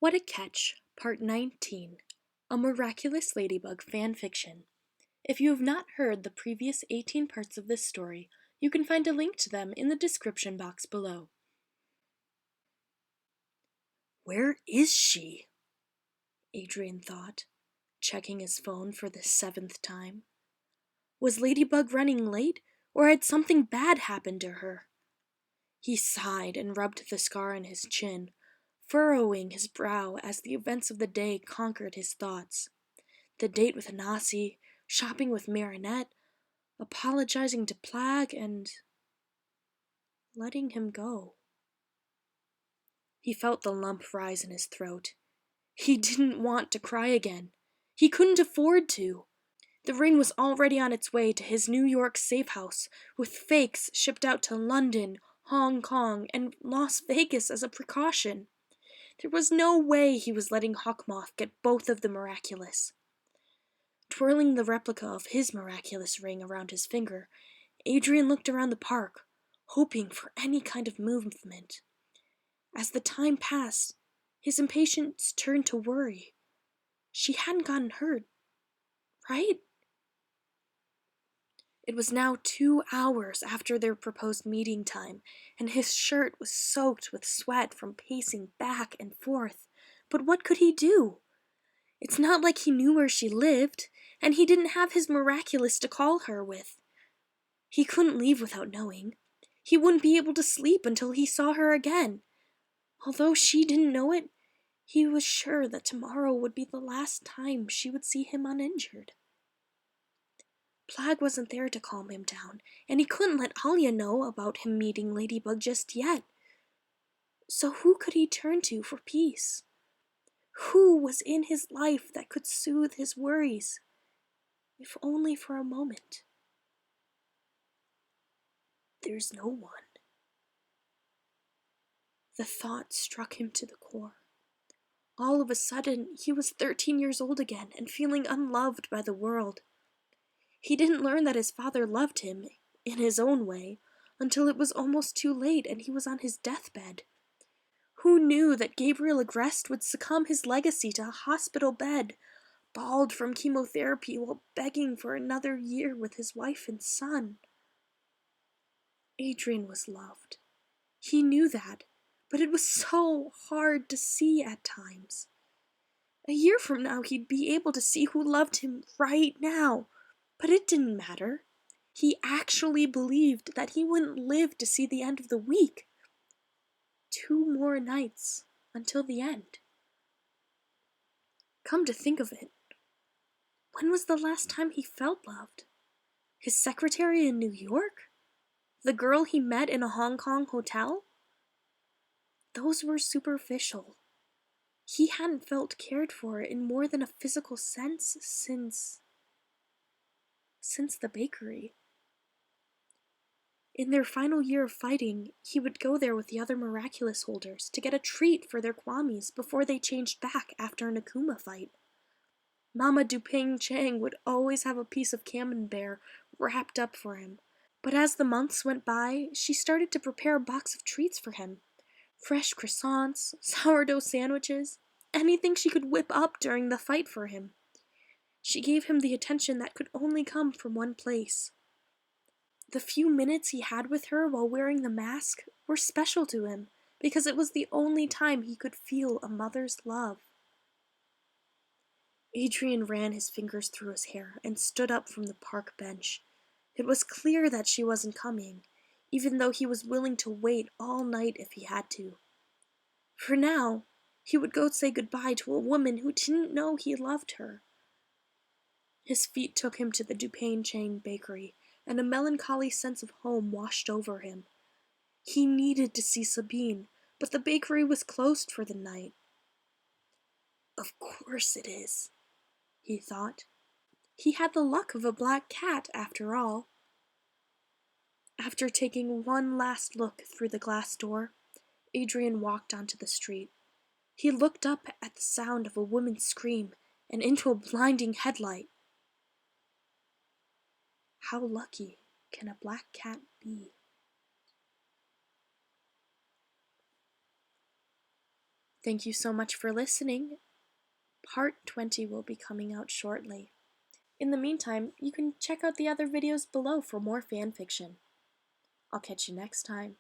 What a Catch, Part 19, a Miraculous Ladybug Fanfiction. If you have not heard the previous 18 parts of this story, you can find a link to them in the description box below. Where is she? Adrien thought, checking his phone for the 7th time. Was Ladybug running late, or had something bad happened to her? He sighed and rubbed the scar on his chin, furrowing his brow as the events of the day conquered his thoughts. The date with Anasi, shopping with Marinette, apologizing to Plag, and letting him go. He felt the lump rise in his throat. He didn't want to cry again. He couldn't afford to. The ring was already on its way to his New York safe house, with fakes shipped out to London, Hong Kong, and Las Vegas as a precaution. There was no way he was letting Hawkmoth get both of the Miraculous. Twirling the replica of his miraculous ring around his finger, Adrien looked around the park, hoping for any kind of movement. As the time passed, his impatience turned to worry. She hadn't gotten hurt, right? It was now 2 hours after their proposed meeting time, and his shirt was soaked with sweat from pacing back and forth. But what could he do? It's not like he knew where she lived, and he didn't have his Miraculous to call her with. He couldn't leave without knowing. He wouldn't be able to sleep until he saw her again. Although she didn't know it, he was sure that tomorrow would be the last time she would see him uninjured. Plag wasn't there to calm him down, and he couldn't let Alia know about him meeting Ladybug just yet. So who could he turn to for peace? Who was in his life that could soothe his worries, if only for a moment? There's no one. The thought struck him to the core. All of a sudden, he was 13 years old again and feeling unloved by the world. He didn't learn that his father loved him, in his own way, until it was almost too late and he was on his deathbed. Who knew that Gabriel Agreste would succumb his legacy to a hospital bed, bald from chemotherapy while begging for another year with his wife and son? Adrien was loved. He knew that, but it was so hard to see at times. A year from now he'd be able to see who loved him right now, but it didn't matter. He actually believed that he wouldn't live to see the end of the week. 2 more nights until the end. Come to think of it, when was the last time he felt loved? His secretary in New York? The girl he met in a Hong Kong hotel? Those were superficial. He hadn't felt cared for in more than a physical sense since the bakery. In their final year of fighting, he would go there with the other Miraculous holders to get a treat for their kwamis before they changed back after an Akuma fight. Mamadou Ping Chang would always have a piece of camembert wrapped up for him, but as the months went by, she started to prepare a box of treats for him. Fresh croissants, sourdough sandwiches, anything she could whip up during the fight for him. She gave him the attention that could only come from one place. The few minutes he had with her while wearing the mask were special to him, because it was the only time he could feel a mother's love. Adrien ran his fingers through his hair and stood up from the park bench. It was clear that she wasn't coming, even though he was willing to wait all night if he had to. For now, he would go say goodbye to a woman who didn't know he loved her. His feet took him to the Dupain Chang bakery, and a melancholy sense of home washed over him. He needed to see Sabine, but the bakery was closed for the night. Of course it is, he thought. He had the luck of a black cat, after all. After taking one last look through the glass door, Adrien walked onto the street. He looked up at the sound of a woman's scream and into a blinding headlight. How lucky can a black cat be? Thank you so much for listening. Part 20 will be coming out shortly. In the meantime, you can check out the other videos below for more fanfiction. I'll catch you next time.